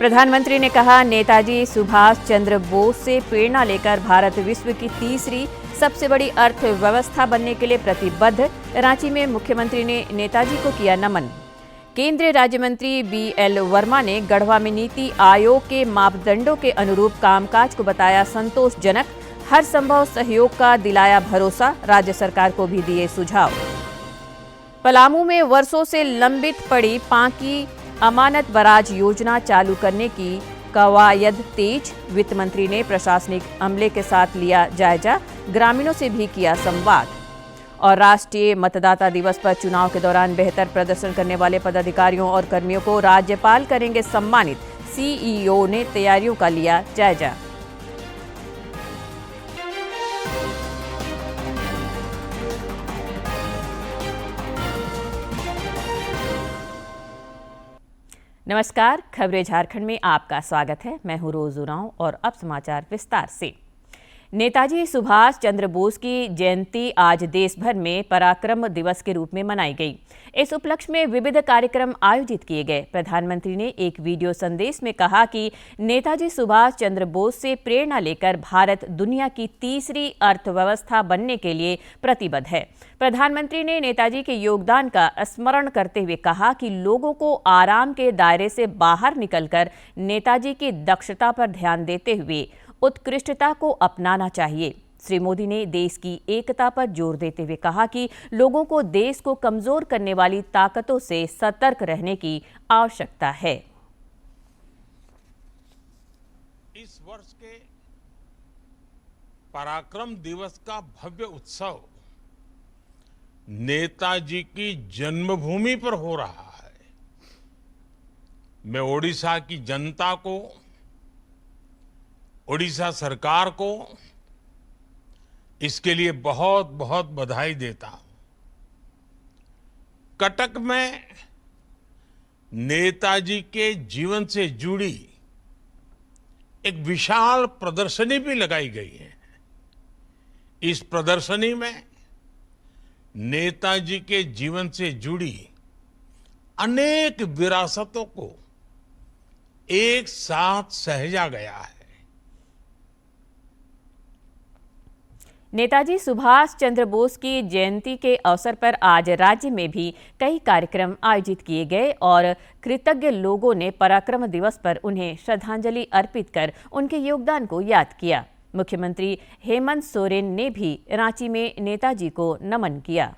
प्रधानमंत्री ने कहा, नेताजी सुभाष चंद्र बोस से प्रेरणा लेकर भारत विश्व की तीसरी सबसे बड़ी अर्थव्यवस्था बनने के लिए प्रतिबद्ध। रांची में मुख्यमंत्री ने नेताजी को किया नमन। केंद्रीय राज्य मंत्री BL वर्मा ने गढ़वा में नीति आयोग के मापदंडों के अनुरूप कामकाज को बताया संतोषजनक। हर संभव सहयोग का दिलाया भरोसा। राज्य सरकार को भी दिए सुझाव। पलामू में वर्षों से लंबित पड़ी पांकी अमानत बराज योजना चालू करने की कवायद तेज। वित्त मंत्री ने प्रशासनिक अमले के साथ लिया जायजा। ग्रामीणों से भी किया संवाद। और राष्ट्रीय मतदाता दिवस पर चुनाव के दौरान बेहतर प्रदर्शन करने वाले पदाधिकारियों और कर्मियों को राज्यपाल करेंगे सम्मानित। CEO ने तैयारियों का लिया जायजा। नमस्कार, खबरें झारखंड में आपका स्वागत है। मैं हूं रोज उरांव और अब समाचार विस्तार से। नेताजी सुभाष चंद्र बोस की जयंती आज देश भर में पराक्रम दिवस के रूप में मनाई गई। इस उपलक्ष्य में विविध कार्यक्रम आयोजित किए गए। प्रधानमंत्री ने एक वीडियो संदेश में कहा कि नेताजी सुभाष चंद्र बोस से प्रेरणा लेकर भारत दुनिया की तीसरी अर्थव्यवस्था बनने के लिए प्रतिबद्ध है। प्रधानमंत्री ने नेताजी के योगदान का स्मरण करते हुए कहा कि लोगों को आराम के दायरे से बाहर निकलकर नेताजी की दक्षता पर ध्यान देते हुए उत्कृष्टता को अपनाना चाहिए। श्री मोदी ने देश की एकता पर जोर देते हुए कहा कि लोगों को देश को कमजोर करने वाली ताकतों से सतर्क रहने की आवश्यकता है। इस वर्ष के पराक्रम दिवस का भव्य उत्सव नेताजी की जन्मभूमि पर हो रहा है। मैं ओडिशा की जनता को, ओडिशा सरकार को इसके लिए बहुत बहुत बधाई देता हूं। कटक में नेताजी के जीवन से जुड़ी एक विशाल प्रदर्शनी भी लगाई गई है। इस प्रदर्शनी में नेताजी के जीवन से जुड़ी अनेक विरासतों को एक साथ सहेजा गया है। नेताजी सुभाष चंद्र बोस की जयंती के अवसर पर आज राज्य में भी कई कार्यक्रम आयोजित किए गए और कृतज्ञ लोगों ने पराक्रम दिवस पर उन्हें श्रद्धांजलि अर्पित कर उनके योगदान को याद किया। मुख्यमंत्री हेमंत सोरेन ने भी रांची में नेताजी को नमन किया।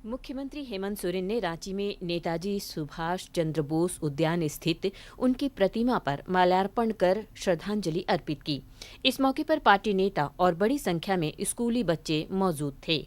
मुख्यमंत्री हेमंत सोरेन ने रांची में नेताजी सुभाष चंद्र बोस उद्यान स्थित उनकी प्रतिमा पर माल्यार्पण कर श्रद्धांजलि अर्पित की। इस मौके पर पार्टी नेता और बड़ी संख्या में स्कूली बच्चे मौजूद थे।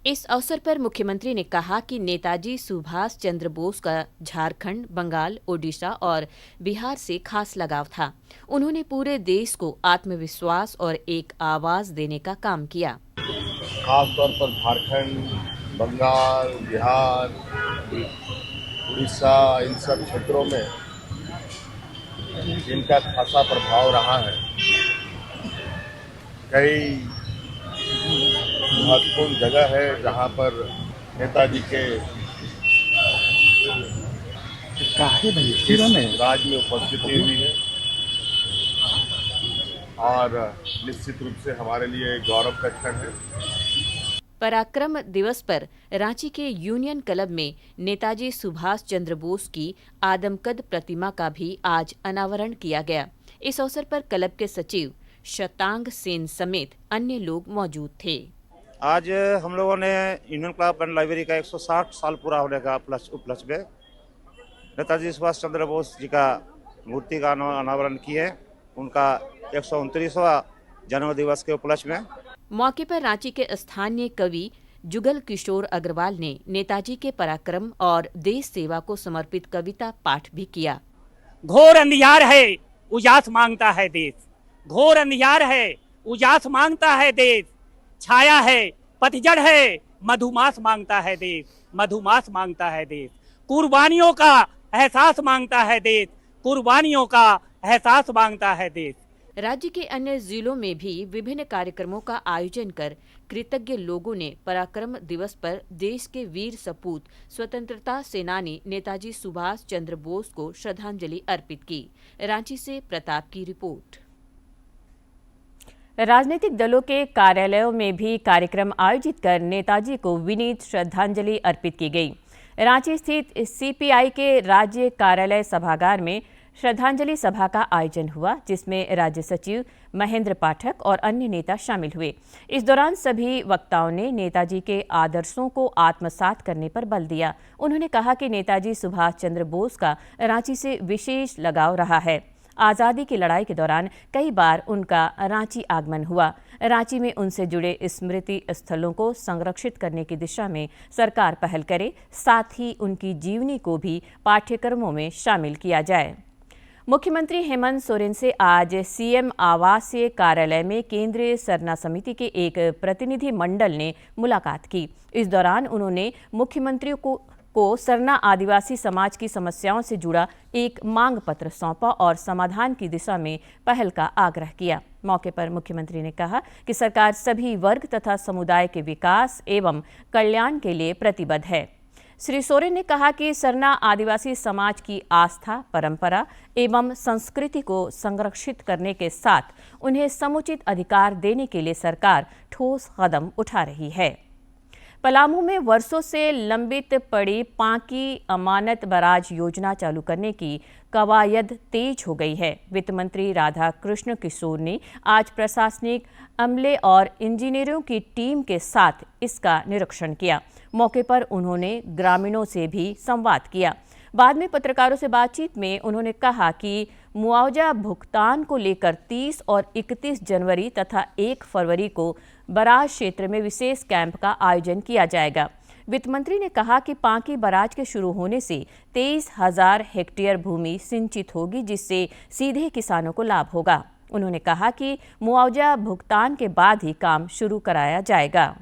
इस अवसर पर मुख्यमंत्री ने कहा कि नेताजी सुभाष चंद्र बोस का झारखंड, बंगाल, ओडिशा और बिहार से खास लगाव था। उन्होंने पूरे देश को आत्मविश्वास और एक आवाज देने का काम किया। खास तौर पर झारखंड, बंगाल, बिहार, उड़ीसा, इन सब क्षेत्रों में जिनका खासा प्रभाव रहा है। कई महत्वपूर्ण जगह है जहां पर नेताजी के राज में उपस्थिति हुई है और निश्चित रूप से हमारे लिए गौरव का क्षण है। पराक्रम दिवस पर रांची के यूनियन क्लब में नेताजी सुभाष चंद्र बोस की आदमकद प्रतिमा का भी आज अनावरण किया गया। इस अवसर पर क्लब के सचिव शतांग सेन समेत अन्य लोग मौजूद थे। आज हम लोगों ने यूनियन क्लब एंड लाइब्रेरी का 160 साल पूरा होने का उपलक्ष्य में नेताजी सुभाष चंद्र बोस जी का मूर्ति का अनावरण किए। उनका 129वां जन्म दिवस के उपलक्ष्य में मौके पर रांची के स्थानीय कवि जुगल किशोर अग्रवाल ने नेताजी के पराक्रम और देश सेवा को समर्पित कविता पाठ भी किया। घोर अंधियार है उजास मांगता है देश। घोर अंधियार है, उजास मांगता है देश। छाया है, पतझड़ है, मधुमास मांगता है देश। मधुमास मांगता है देश। कुर्बानियों का एहसास मांगता है देश। कुर्बानियों का एहसास मांगता है देश। राज्य के अन्य जिलों में भी विभिन्न कार्यक्रमों का आयोजन कर कृतज्ञ लोगों ने पराक्रम दिवस पर देश के वीर सपूत स्वतंत्रता सेनानी नेताजी सुभाष चंद्र बोस को श्रद्धांजलि अर्पित की। रांची से प्रताप की रिपोर्ट। राजनीतिक दलों के कार्यालयों में भी कार्यक्रम आयोजित कर नेताजी को विनीत श्रद्धांजलि अर्पित की गई। रांची स्थित सीपीआई के राज्य कार्यालय सभागार में श्रद्धांजलि सभा का आयोजन हुआ, जिसमें राज्य सचिव महेंद्र पाठक और अन्य नेता शामिल हुए। इस दौरान सभी वक्ताओं ने नेताजी के आदर्शों को आत्मसात करने पर बल दिया। उन्होंने कहा कि नेताजी सुभाष चंद्र बोस का रांची से विशेष लगाव रहा है। आज़ादी की लड़ाई के दौरान कई बार उनका रांची आगमन हुआ। रांची में उनसे जुड़े स्मृति स्थलों को संरक्षित करने की दिशा में सरकार पहल करे, साथ ही उनकी जीवनी को भी पाठ्यक्रमों में शामिल किया जाए। मुख्यमंत्री हेमंत सोरेन से आज सीएम आवासीय कार्यालय में केंद्रीय सरना समिति के एक प्रतिनिधि मंडल ने मुलाकात की। इस दौरान उन्होंने मुख्यमंत्री को सरना आदिवासी समाज की समस्याओं से जुड़ा एक मांग पत्र सौंपा और समाधान की दिशा में पहल का आग्रह किया। मौके पर मुख्यमंत्री ने कहा कि सरकार सभी वर्ग तथा समुदाय के विकास एवं कल्याण के लिए प्रतिबद्ध है। श्री सोरेन ने कहा कि सरना आदिवासी समाज की आस्था, परंपरा एवं संस्कृति को संरक्षित करने के साथ उन्हें समुचित अधिकार देने के लिए सरकार ठोस कदम उठा रही है। पलामू में वर्षों से लंबित पड़ी पांकी अमानत बराज योजना चालू करने की कवायद तेज हो गई है। वित्त मंत्री राधा कृष्ण किशोर ने आज प्रशासनिक अमले और इंजीनियरों की टीम के साथ इसका निरीक्षण किया। मौके पर उन्होंने ग्रामीणों से भी संवाद किया। बाद में पत्रकारों से बातचीत में उन्होंने कहा कि मुआवजा भुगतान को लेकर 30 और 31 जनवरी तथा 1 फरवरी को बराज क्षेत्र में विशेष कैंप का आयोजन किया जाएगा। वित्त मंत्री ने कहा कि पांकी बराज के शुरू होने से 23,000 हेक्टेयर भूमि सिंचित होगी, जिससे सीधे किसानों को लाभ होगा। उन्होंने कहा कि मुआवजा भुगतान के बाद ही काम शुरू कराया जाएगा।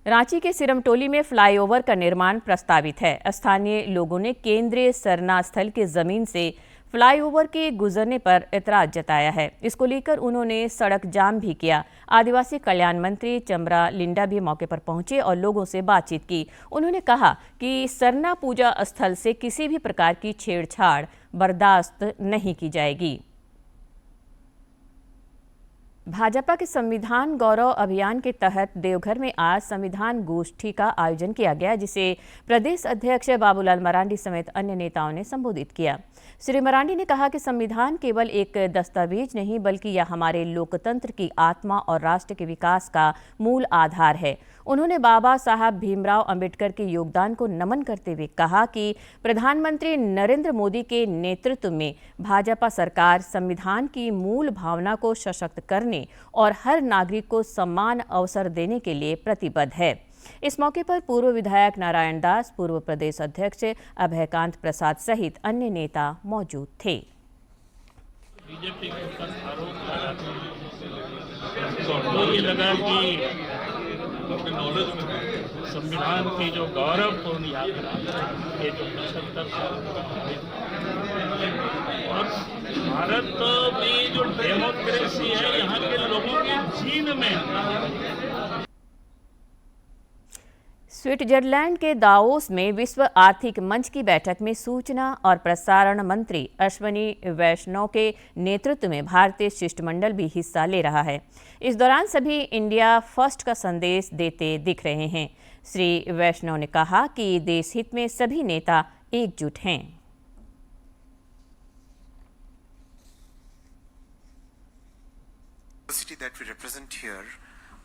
रांची के सिरमटोली में फ्लाईओवर का निर्माण प्रस्तावित है। स्थानीय लोगों ने केंद्रीय सरना स्थल की जमीन से फ्लाईओवर के गुजरने पर एतराज जताया है। इसको लेकर उन्होंने सड़क जाम भी किया। आदिवासी कल्याण मंत्री चमरा लिंडा भी मौके पर पहुंचे और लोगों से बातचीत की। उन्होंने कहा कि सरना पूजा स्थल से किसी भी प्रकार की छेड़छाड़ बर्दाश्त नहीं की जाएगी। भाजपा के संविधान गौरव अभियान के तहत देवघर में आज संविधान गोष्ठी का आयोजन किया गया, जिसे प्रदेश अध्यक्ष बाबूलाल मरांडी समेत अन्य नेताओं ने संबोधित किया। श्री मरांडी ने कहा कि संविधान केवल एक दस्तावेज नहीं, बल्कि यह हमारे लोकतंत्र की आत्मा और राष्ट्र के विकास का मूल आधार है। उन्होंने बाबा साहब भीमराव अंबेडकर के योगदान को नमन करते हुए कहा कि प्रधानमंत्री नरेंद्र मोदी के नेतृत्व में भाजपा सरकार संविधान की मूल भावना को सशक्त करने और हर नागरिक को समान अवसर देने के लिए प्रतिबद्ध है। इस मौके पर पूर्व विधायक नारायण दास, पूर्व प्रदेश अध्यक्ष अभयकांत प्रसाद सहित अन्य नेता मौजूद थे। बीजेपी के ऊपर आरोप लगा कि नॉलेज में संविधान की जो गौरवपूर्ण यात्रा ये जो 75 साल और भारत में जो डेमोक्रेसी है यहाँ के लोगों के जीन में। स्विट्जरलैंड के दावोस में विश्व आर्थिक मंच की बैठक में सूचना और प्रसारण मंत्री अश्विनी वैष्णव के नेतृत्व में भारतीय शिष्टमंडल भी हिस्सा ले रहा है। इस दौरान सभी इंडिया फर्स्ट का संदेश देते दिख रहे हैं। श्री वैष्णव ने कहा कि देश हित में सभी नेता एकजुट हैं।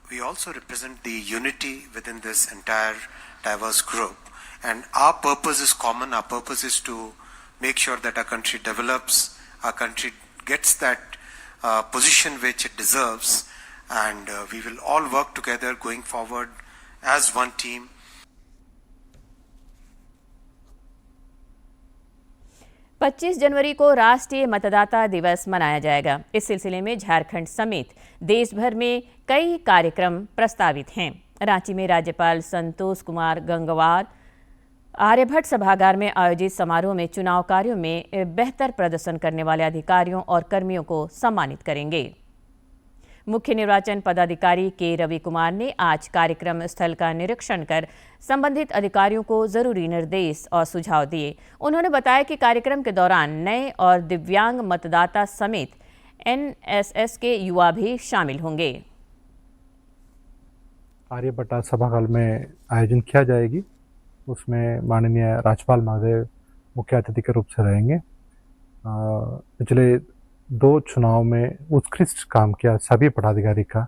We also represent the unity within this entire diverse group, and our purpose is common. Our purpose is to make sure that our country develops, our country gets that position which it deserves, and we will all work together going forward as one team. 25 जनवरी को राष्ट्रीय मतदाता दिवस मनाया जाएगा। इस सिलसिले में झारखंड समेत देश भर में कई कार्यक्रम प्रस्तावित हैं। रांची में राज्यपाल संतोष कुमार गंगवार आर्यभट्ट सभागार में आयोजित समारोह में चुनाव कार्यों में बेहतर प्रदर्शन करने वाले अधिकारियों और कर्मियों को सम्मानित करेंगे। मुख्य निर्वाचन पदाधिकारी के रवि कुमार ने आज कार्यक्रम स्थल का निरीक्षण कर संबंधित अधिकारियों को जरूरी निर्देश और सुझाव दिए। उन्होंने बताया कि कार्यक्रम के दौरान नए और दिव्यांग मतदाता समेत एनएसएस के युवा भी शामिल होंगे। आर्यभट्ट सभागार में आयोजन किया जाएगी। उसमें माननीय राज्यपाल महोदय मुख्य अतिथि के रूप से रहेंगे। पिछले 2 चुनाव में उत्कृष्ट काम किया सभी पदाधिकारी का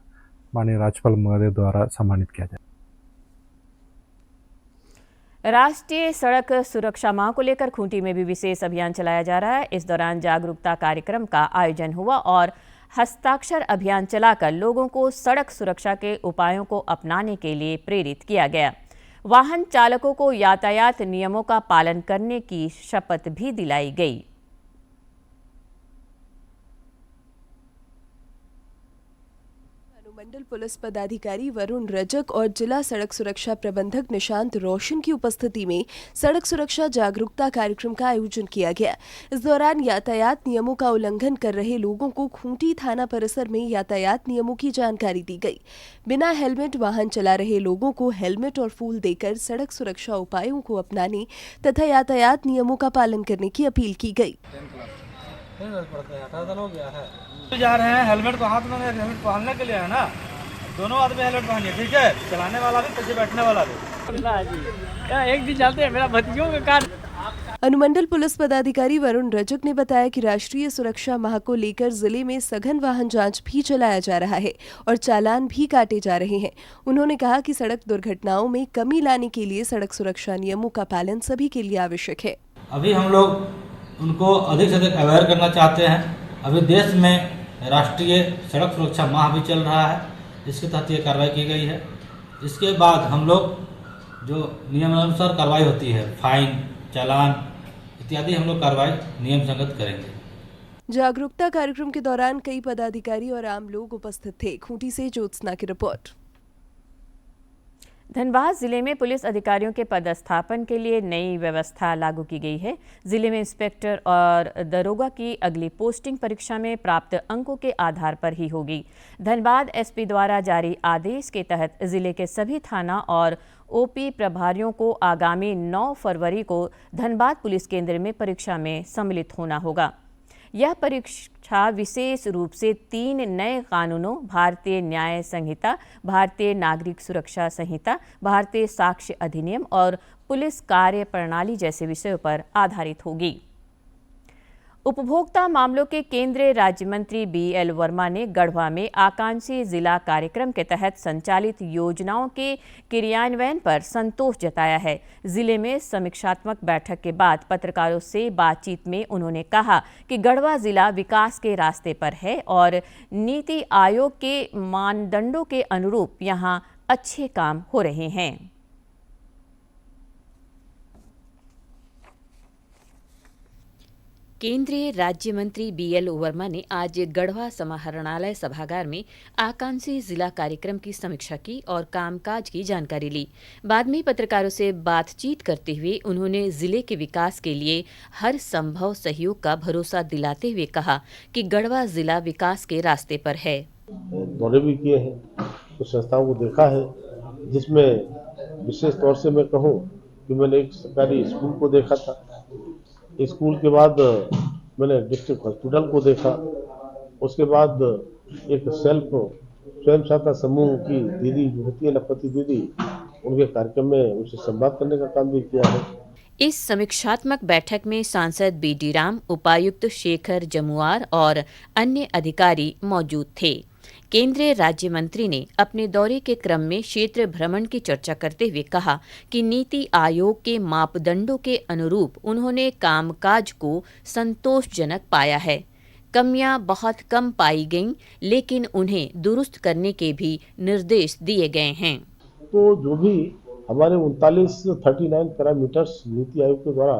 माननीय राज्यपाल महोदय द्वारा सम्मानित किया जाए। राष्ट्रीय सड़क सुरक्षा माह को लेकर खूंटी में भी विशेष अभियान चलाया जा रहा है। इस दौरान जागरूकता कार्यक्रम का आयोजन हुआ और हस्ताक्षर अभियान चलाकर लोगों को सड़क सुरक्षा के उपायों को अपनाने के लिए प्रेरित किया गया। वाहन चालकों को यातायात नियमों का पालन करने की शपथ भी दिलाई गई। मंडल पुलिस पदाधिकारी वरुण रजक और जिला सड़क सुरक्षा प्रबंधक निशांत रोशन की उपस्थिति में सड़क सुरक्षा जागरूकता कार्यक्रम का आयोजन किया गया। इस दौरान यातायात नियमों का उल्लंघन कर रहे लोगों को खूंटी थाना परिसर में यातायात नियमों की जानकारी दी गई। बिना हेलमेट वाहन चला रहे लोगों को हेलमेट और फूल देकर सड़क सुरक्षा उपायों को अपनाने तथा यातायात नियमों का पालन करने की अपील की गई। जा रहे हैं हेलमेट को हाथ में, हेलमेट पहनने के लिए है ना, दोनों आदमी हेलमेट पहनिए, ठीक है। चलाने वाला भी पीछे बैठने वाला भी। एक दिन चलते हैं मेरा भतीजों का कार। अनुमंडल पुलिस पदाधिकारी वरुण रजक ने बताया कि राष्ट्रीय सुरक्षा माह को लेकर जिले में सघन वाहन जांच भी चलाया जा रहा है और चालान भी काटे जा रहे हैं। उन्होंने कहा कि सड़क दुर्घटनाओं में कमी लाने के लिए सड़क सुरक्षा नियमों का पालन सभी के लिए आवश्यक है। अभी हम लोग उनको अधिक से अधिक अवेयर करना चाहते हैं। अभी देश में राष्ट्रीय सड़क सुरक्षा माह भी चल रहा है, इसके तहत ये कार्रवाई की गई है। इसके बाद हम लोग जो नियमानुसार कार्रवाई होती है, फाइन, चालान इत्यादि हम लोग कार्रवाई नियम संगत करेंगे। जागरूकता कार्यक्रम के दौरान कई पदाधिकारी और आम लोग उपस्थित थे। खूंटी से ज्योत्सना की रिपोर्ट। धनबाद जिले में पुलिस अधिकारियों के पदस्थापन के लिए नई व्यवस्था लागू की गई है। जिले में इंस्पेक्टर और दरोगा की अगली पोस्टिंग परीक्षा में प्राप्त अंकों के आधार पर ही होगी। धनबाद एसपी द्वारा जारी आदेश के तहत जिले के सभी थाना और ओपी प्रभारियों को आगामी 9 फरवरी को धनबाद पुलिस केंद्र में परीक्षा में सम्मिलित होना होगा। यह परीक्षा विशेष रूप से 3 नए कानूनों भारतीय न्याय संहिता, भारतीय नागरिक सुरक्षा संहिता, भारतीय साक्ष्य अधिनियम और पुलिस कार्य प्रणाली जैसे विषयों पर आधारित होगी। उपभोक्ता मामलों के केंद्रीय राज्य मंत्री BL वर्मा ने गढ़वा में आकांक्षी जिला कार्यक्रम के तहत संचालित योजनाओं के क्रियान्वयन पर संतोष जताया है। जिले में समीक्षात्मक बैठक के बाद पत्रकारों से बातचीत में उन्होंने कहा कि गढ़वा जिला विकास के रास्ते पर है और नीति आयोग के मानदंडों के अनुरूप यहां अच्छे काम हो रहे हैं। केंद्रीय राज्य मंत्री BL वर्मा ने आज गढ़वा समाहरणालय सभागार में आकांक्षी जिला कार्यक्रम की समीक्षा की और कामकाज की जानकारी ली। बाद में पत्रकारों से बातचीत करते हुए उन्होंने जिले के विकास के लिए हर संभव सहयोग का भरोसा दिलाते हुए कहा कि गढ़वा जिला विकास के रास्ते पर है। दौरे भी किए हैं, कुछ संस्थाओं को देखा है, जिसमें विशेष तौर से मैं कहूँ कि मैंने एक सरकारी स्कूल को देखा था। स्कूल के बाद मैंने डिस्ट्रिक्ट हॉस्पिटल को देखा। उसके बाद एक स्वयं सहायता समूह की दीदी जो होती है लखपति दीदी, उनके कार्यक्रम में उनसे संवाद करने का काम भी किया है। इस समीक्षात्मक बैठक में सांसद BD राम, उपायुक्त शेखर जमुआर और अन्य अधिकारी मौजूद थे। केंद्रीय राज्य मंत्री ने अपने दौरे के क्रम में क्षेत्र भ्रमण की चर्चा करते हुए कहा कि नीति आयोग के मापदंडों के अनुरूप उन्होंने कामकाज को संतोषजनक पाया है। कमियां बहुत कम पाई गईं, लेकिन उन्हें दुरुस्त करने के भी निर्देश दिए गए हैं। तो जो भी हमारे 39 पैरामीटर्स नीति आयोग के द्वारा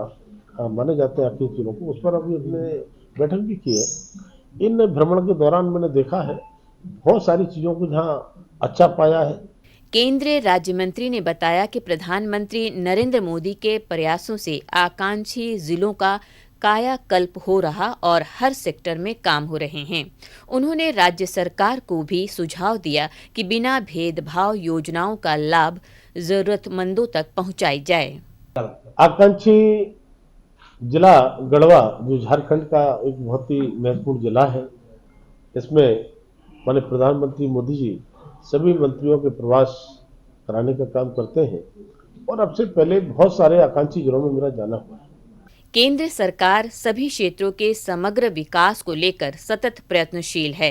माने जाते हैं आर्थिक जिलों को, उस पर अभी हमने बैठक भी की है। इन भ्रमण के दौरान मैंने देखा है बहुत सारी चीजों को जहाँ अच्छा पाया है। केंद्रीय राज्य मंत्री ने बताया कि प्रधानमंत्री नरेंद्र मोदी के प्रयासों से आकांक्षी जिलों का कायाकल्प हो रहा और हर सेक्टर में काम हो रहे हैं। उन्होंने राज्य सरकार को भी सुझाव दिया कि बिना भेदभाव योजनाओं का लाभ जरूरतमंदों तक पहुंचाई जाए। आकांक्षी जिला गढ़वा जो झारखंड का एक बहुत ही महत्वपूर्ण जिला है, इसमें माननीय प्रधानमंत्री मोदी जी सभी मंत्रियों के प्रवास कराने का काम करते हैं और अब से पहले बहुत सारे आकांक्षी जिलों में मेरा जाना हुआ है। केंद्र सरकार सभी क्षेत्रों के समग्र विकास को लेकर सतत प्रयत्नशील है।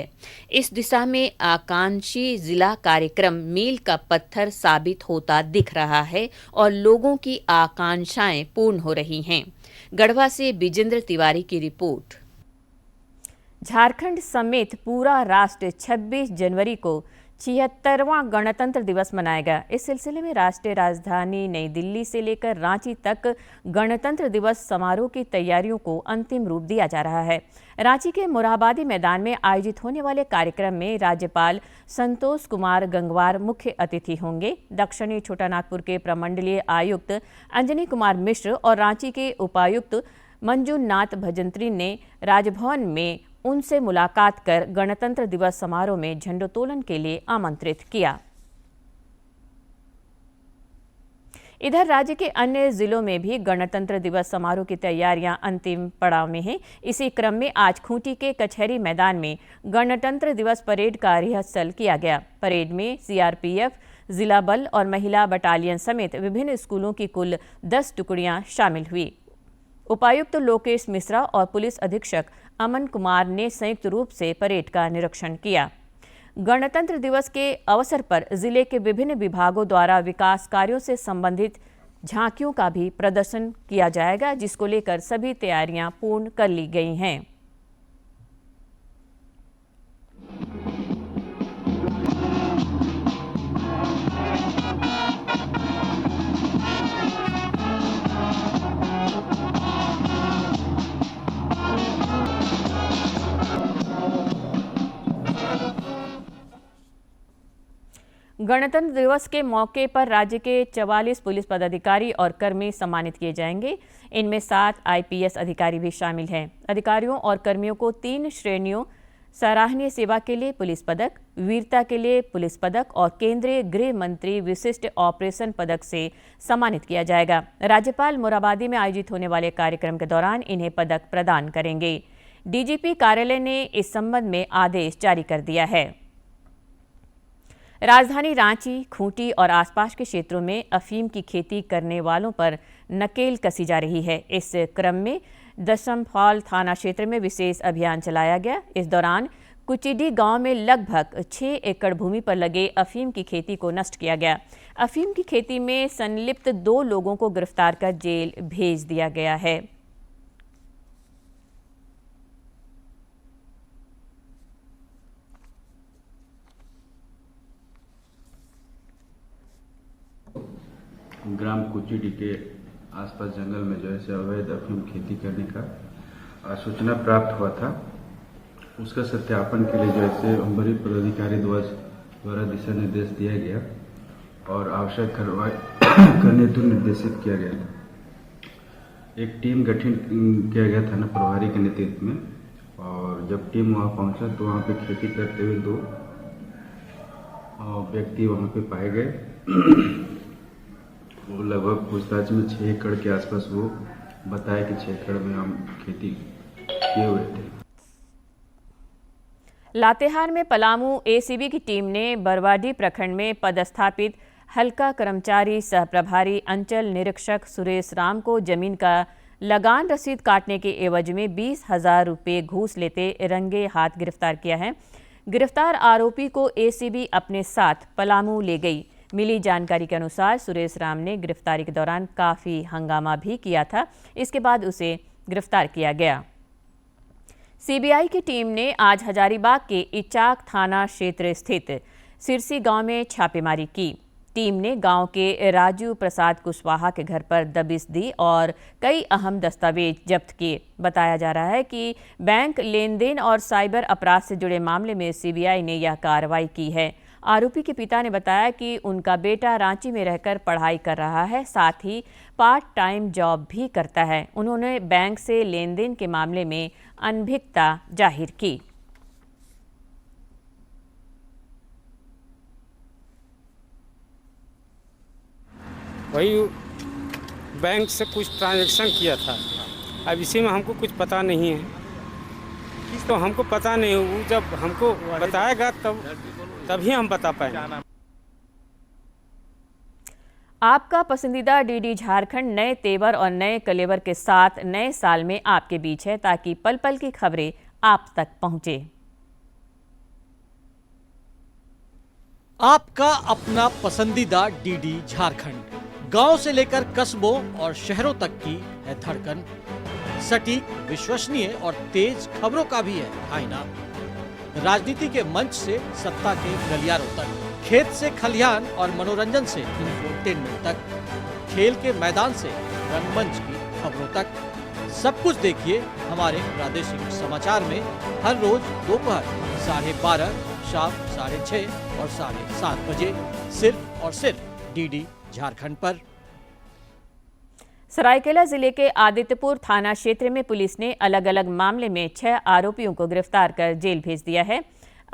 इस दिशा में आकांक्षी जिला कार्यक्रम मील का पत्थर साबित होता दिख रहा है और लोगों की आकांक्षाएं पूर्ण हो रही हैं। गढ़वा से विजेंद्र तिवारी की रिपोर्ट। झारखंड समेत पूरा राष्ट्र 26 जनवरी को 76वां गणतंत्र दिवस मनाएगा। इस सिलसिले में राष्ट्रीय राजधानी नई दिल्ली से लेकर रांची तक गणतंत्र दिवस समारोह की तैयारियों को अंतिम रूप दिया जा रहा है। रांची के मोरहाबादी मैदान में आयोजित होने वाले कार्यक्रम में राज्यपाल संतोष कुमार गंगवार मुख्य अतिथि होंगे। दक्षिणी छोटानागपुर के प्रमंडलीय आयुक्त अंजनी कुमार मिश्र और रांची के उपायुक्त मंजुनाथ भजंत्री ने राजभवन में उनसे मुलाकात कर गणतंत्र दिवस समारोह में झंडोत्तोलन के लिए आमंत्रित किया। इधर राज्य के अन्य जिलों में भी गणतंत्र दिवस समारोह की तैयारियां अंतिम पड़ाव में हैं। इसी क्रम में आज खूंटी के कचहरी मैदान में गणतंत्र दिवस परेड का रिहर्सल किया गया। परेड में सीआरपीएफ, जिला बल और महिला बटालियन समेत विभिन्न स्कूलों की कुल 10 टुकड़ियां शामिल हुई। उपायुक्त लोकेश मिश्रा और पुलिस अधीक्षक अमन कुमार ने संयुक्त रूप से परेड का निरीक्षण किया। गणतंत्र दिवस के अवसर पर जिले के विभिन्न विभागों द्वारा विकास कार्यों से संबंधित झांकियों का भी प्रदर्शन किया जाएगा, जिसको लेकर सभी तैयारियां पूर्ण कर ली गई हैं। गणतंत्र दिवस के मौके पर राज्य के 44 पुलिस पदाधिकारी और कर्मी सम्मानित किए जाएंगे। इनमें 7 आईपीएस अधिकारी भी शामिल हैं। अधिकारियों और कर्मियों को 3 श्रेणियों सराहनीय सेवा के लिए पुलिस पदक, वीरता के लिए पुलिस पदक और केंद्रीय गृह मंत्री विशिष्ट ऑपरेशन पदक से सम्मानित किया जाएगा। राज्यपाल मोरहाबादी में आयोजित होने वाले कार्यक्रम के दौरान इन्हें पदक प्रदान करेंगे। डीजीपी कार्यालय ने इस संबंध में आदेश जारी कर दिया है। राजधानी रांची, खूंटी और आसपास के क्षेत्रों में अफीम की खेती करने वालों पर नकेल कसी जा रही है। इस क्रम में दशमफॉल थाना क्षेत्र में विशेष अभियान चलाया गया। इस दौरान कुचिडी गांव में लगभग 6 एकड़ भूमि पर लगे अफीम की खेती को नष्ट किया गया। अफीम की खेती में संलिप्त 2 लोगों को गिरफ्तार कर जेल भेज दिया गया है। ग्राम कुचिडी के आसपास जंगल में जो है अवैध अफीम खेती करने का सूचना प्राप्त हुआ था। उसका सत्यापन के लिए जो है वरीय पदाधिकारी द्वारा दिशा निर्देश दिया गया और आवश्यक कार्रवाई करने हेतु निर्देशित किया गया था। एक टीम गठन किया गया थाना प्रभारी के नेतृत्व में और जब टीम वहां पहुंचा तो वहां पे खेती करते हुए 2 व्यक्ति वहां पे पाए गए। वो लगभग पूछताछ में 6 एकड़ के आसपास वो बताया कि 6 एकड़ में हम खेती किए हुए थे। लातेहार में पलामू एसीबी की टीम ने बरवाडी प्रखंड में पदस्थापित हल्का कर्मचारी सह प्रभारी अंचल निरीक्षक सुरेश राम को जमीन का लगान रसीद काटने के एवज में 20,000 रुपये घूस लेते रंगे हाथ गिरफ्तार किया है। गिरफ्तार आरोपी को एसीबी अपने साथ पलामू ले गई। मिली जानकारी के अनुसार सुरेश राम ने गिरफ्तारी के दौरान काफ़ी हंगामा भी किया था। इसके बाद उसे गिरफ्तार किया गया। सीबीआई की टीम ने आज हजारीबाग के इचाक थाना क्षेत्र स्थित सिरसी गांव में छापेमारी की। टीम ने गांव के राजू प्रसाद कुशवाहा के घर पर दबिश दी और कई अहम दस्तावेज जब्त किए। बताया जा रहा है कि बैंक लेन देन और साइबर अपराध से जुड़े मामले में सीबीआई ने यह कार्रवाई की है। आरोपी के पिता ने बताया कि उनका बेटा रांची में रहकर पढ़ाई कर रहा है, साथ ही पार्ट टाइम जॉब भी करता है। उन्होंने बैंक से लेन देन के मामले में अनभिज्ञता जाहिर की। वही बैंक से कुछ ट्रांजैक्शन किया था, अब इसी में हमको कुछ पता नहीं है, तो हमको पता नहीं, वो जब हमको बताएगा तभी हम बता पाएंगे। आपका पसंदीदा डीडी झारखंड नए तेवर और नए कलेवर के साथ नए साल में आपके बीच है, ताकि पल पल की खबरें आप तक पहुंचे। आपका अपना पसंदीदा डीडी झारखंड, गांव से लेकर कस्बों और शहरों तक की है धड़कन। सटीक, विश्वसनीय और तेज खबरों का भी है आईना। राजनीति के मंच से सत्ता के गलियारों तक, खेत से खलिहान और मनोरंजन से इंफोटेनमेंट तक, खेल के मैदान से रंगमंच की खबरों तक, सब कुछ देखिए हमारे प्रादेशिक समाचार में हर रोज दोपहर 12:30, शाम 6:30 और 7:30 बजे, सिर्फ और सिर्फ डीडी झारखंड पर। सरायकेला जिले के आदित्यपुर थाना क्षेत्र में पुलिस ने अलग अलग मामले में 6 आरोपियों को गिरफ्तार कर जेल भेज दिया है।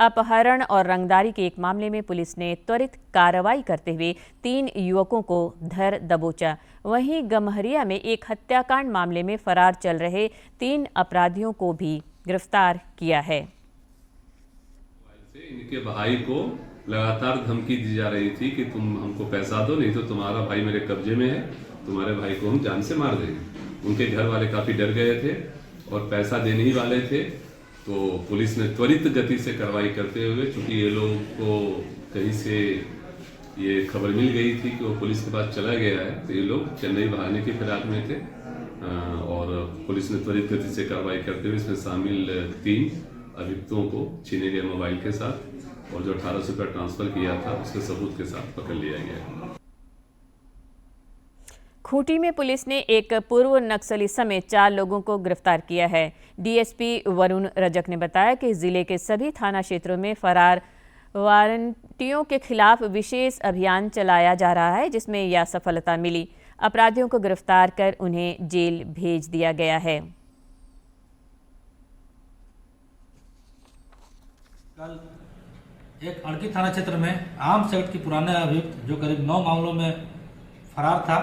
अपहरण और रंगदारी के एक मामले में पुलिस ने त्वरित कार्रवाई करते हुए 3 युवकों को धर दबोचा। वहीं गम्हरिया में एक हत्याकांड मामले में फरार चल रहे 3 अपराधियों को भी गिरफ्तार किया है। इनके भाई को लगातार धमकी दी जा रही थी कि तुम हमको पैसा दो, नहीं तो तुम्हारा भाई मेरे कब्जे में है, तुम्हारे भाई को हम जान से मार देंगे। उनके घर वाले काफी डर गए थे और पैसा देने ही वाले थे, तो पुलिस ने त्वरित गति से कार्रवाई करते हुए, चूंकि ये लोग को कहीं से ये खबर मिल गई थी कि वो पुलिस के पास चला गया है, तो ये लोग चेन्नई भागने की फिराक में थे और पुलिस ने त्वरित गति से कार्रवाई करते हुए इसमें शामिल 3 अभियुक्तों को छीने गए मोबाइल के साथ और जो 1800 रुपया ट्रांसफर किया था उसके सबूत के साथ पकड़ लिया गया। खूंटी में पुलिस ने एक पूर्व नक्सली समेत 4 लोगों को गिरफ्तार किया है। डीएसपी वरुण रजक ने बताया कि जिले के सभी थाना क्षेत्रों में फरार वारंटियों के खिलाफ विशेष अभियान चलाया जा रहा है, जिसमें यह सफलता मिली। अपराधियों को गिरफ्तार कर उन्हें जेल भेज दिया गया है। कल एक अड़की थाना क्षेत्र में आर्म्स एक्ट की पुराने अभियुक्त जो करीब 9 मामलों में फरार था,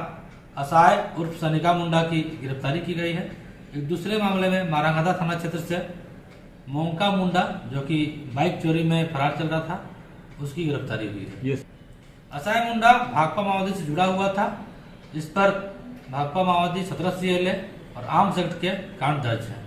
असहाय उर्फ सनिका मुंडा की गिरफ्तारी की गई है। एक दूसरे मामले में मारांगदा थाना क्षेत्र से मोंका मुंडा जो कि बाइक चोरी में फरार चल रहा था, उसकी गिरफ्तारी हुई है। असहाय मुंडा भाकपा माओवादी से जुड़ा हुआ था। इस पर भाकपा माओवादी 17 CLA और आर्म्स एक्ट के कांड दर्ज है।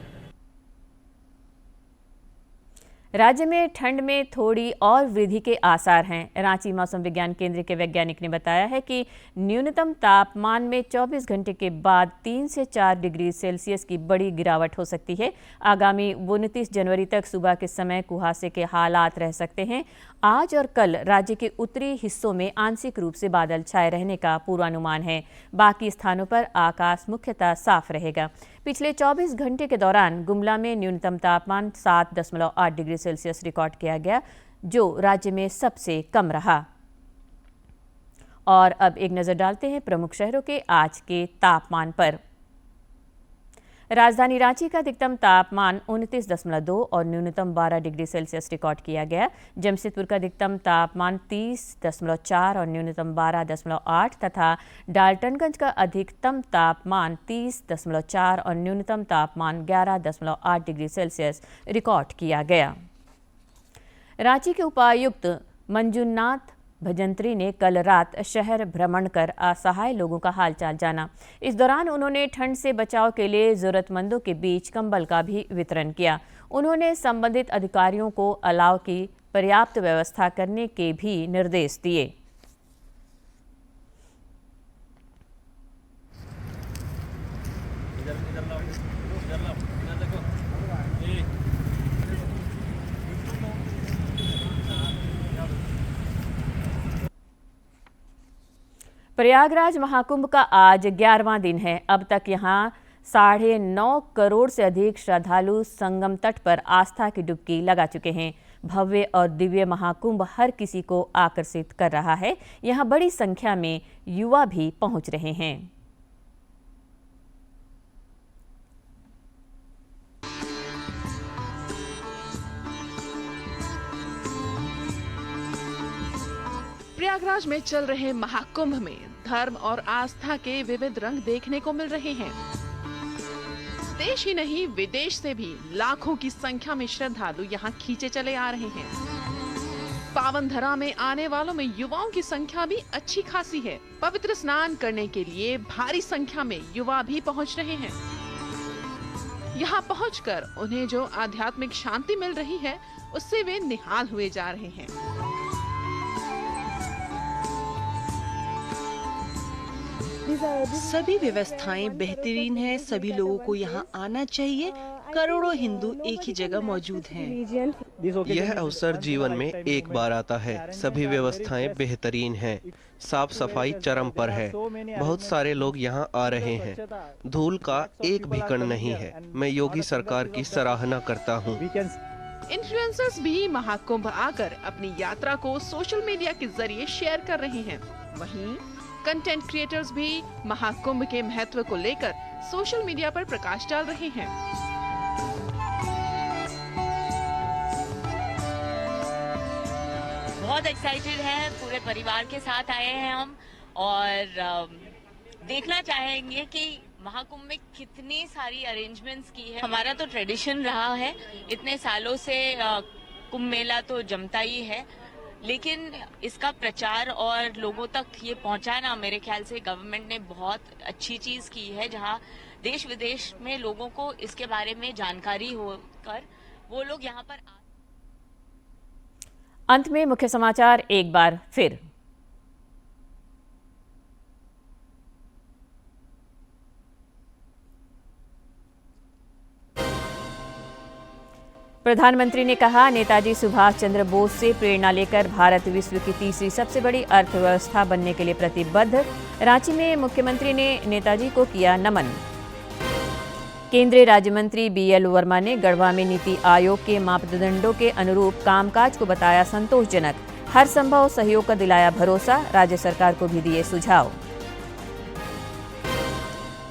राज्य में ठंड में थोड़ी और वृद्धि के आसार हैं। रांची मौसम विज्ञान केंद्र के वैज्ञानिक ने बताया है कि न्यूनतम तापमान में 24 घंटे के बाद 3 से 4 डिग्री सेल्सियस की बड़ी गिरावट हो सकती है। आगामी 29 जनवरी तक सुबह के समय कुहासे के हालात रह सकते हैं। आज और कल राज्य के उत्तरी हिस्सों में आंशिक रूप से बादल छाए रहने का पूर्वानुमान है। बाकी स्थानों पर आकाश मुख्यतः साफ रहेगा। पिछले 24 घंटे के दौरान गुमला में न्यूनतम तापमान 7.8 डिग्री सेल्सियस रिकॉर्ड किया गया, जो राज्य में सबसे कम रहा। और अब एक नजर डालते हैं प्रमुख शहरों के आज के तापमान पर। राजधानी रांची का अधिकतम तापमान 29.2 और न्यूनतम 12 डिग्री सेल्सियस रिकॉर्ड किया गया। जमशेदपुर का अधिकतम तापमान 30.4 और न्यूनतम 12.8 तथा डाल्टनगंज का अधिकतम तापमान 30.4 और न्यूनतम तापमान 11.8 डिग्री सेल्सियस रिकॉर्ड किया गया। रांची के उपायुक्त मंजुनाथ भजंत्री ने कल रात शहर भ्रमण कर असहाय लोगों का हालचाल जाना। इस दौरान उन्होंने ठंड से बचाव के लिए जरूरतमंदों के बीच कंबल का भी वितरण किया। उन्होंने संबंधित अधिकारियों को अलाव की पर्याप्त व्यवस्था करने के भी निर्देश दिए। प्रयागराज महाकुंभ का आज 11वां दिन है। अब तक यहाँ 9.5 करोड़ से अधिक श्रद्धालु संगम तट पर आस्था की डुबकी लगा चुके हैं। भव्य और दिव्य महाकुंभ हर किसी को आकर्षित कर रहा है। यहाँ बड़ी संख्या में युवा भी पहुंच रहे हैं। प्रयागराज में चल रहे महाकुंभ में धर्म और आस्था के विविध रंग देखने को मिल रहे हैं। देश ही नहीं विदेश से भी लाखों की संख्या में श्रद्धालु यहाँ खींचे चले आ रहे हैं। पावन धरा में आने वालों में युवाओं की संख्या भी अच्छी खासी है। पवित्र स्नान करने के लिए भारी संख्या में युवा भी पहुँच रहे हैं। यहाँ पहुँचकर उन्हें जो आध्यात्मिक शांति मिल रही है उससे वे निहाल हुए जा रहे हैं। सभी व्यवस्थाएं बेहतरीन हैं। सभी लोगों को यहां आना चाहिए। करोड़ों हिंदू एक ही जगह मौजूद हैं। यह अवसर जीवन में एक बार आता है। सभी व्यवस्थाएं बेहतरीन हैं। साफ सफाई चरम पर है। बहुत सारे लोग यहां आ रहे हैं। धूल का एक भी कण नहीं है। मैं योगी सरकार की सराहना करता हूं। इन्फ्लुएंसर्स भी महाकुंभ आकर अपनी यात्रा को सोशल मीडिया के जरिए शेयर कर रहे हैं। वहीं कंटेंट क्रिएटर्स भी महाकुंभ के महत्व को लेकर सोशल मीडिया पर प्रकाश डाल रहे हैं। बहुत एक्साइटेड हैं, पूरे परिवार के साथ आए हैं हम और देखना चाहेंगे कि महाकुंभ में कितनी सारी अरेंजमेंट्स की है। हमारा तो ट्रेडिशन रहा है, इतने सालों से कुंभ मेला तो जमता ही है, लेकिन इसका प्रचार और लोगों तक ये पहुंचाना मेरे ख्याल से गवर्नमेंट ने बहुत अच्छी चीज की है, जहां देश विदेश में लोगों को इसके बारे में जानकारी होकर वो लोग यहां पर। अंत में मुख्य समाचार एक बार फिर। प्रधानमंत्री ने कहा, नेताजी सुभाष चंद्र बोस से प्रेरणा लेकर भारत विश्व की तीसरी सबसे बड़ी अर्थव्यवस्था बनने के लिए प्रतिबद्ध। रांची में मुख्यमंत्री ने नेताजी को किया नमन। केंद्रीय राज्य मंत्री BL वर्मा ने गढ़वा में नीति आयोग के मापदंडों के अनुरूप कामकाज को बताया संतोषजनक। हर संभव सहयोग का दिलाया भरोसा। राज्य सरकार को भी दिए सुझाव।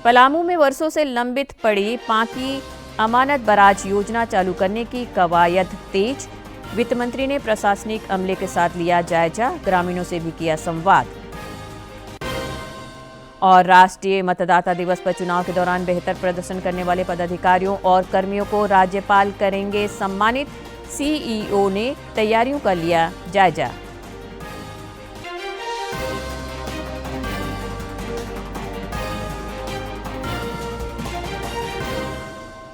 पलामू में वर्षों से लंबित पड़ी पांकी अमानत बराज योजना चालू करने की कवायद तेज। वित्त मंत्री ने प्रशासनिक अमले के साथ लिया जायजा। ग्रामीणों से भी किया संवाद। और राष्ट्रीय मतदाता दिवस पर चुनाव के दौरान बेहतर प्रदर्शन करने वाले पदाधिकारियों और कर्मियों को राज्यपाल करेंगे सम्मानित। CEO ने तैयारियों का लिया जायजा।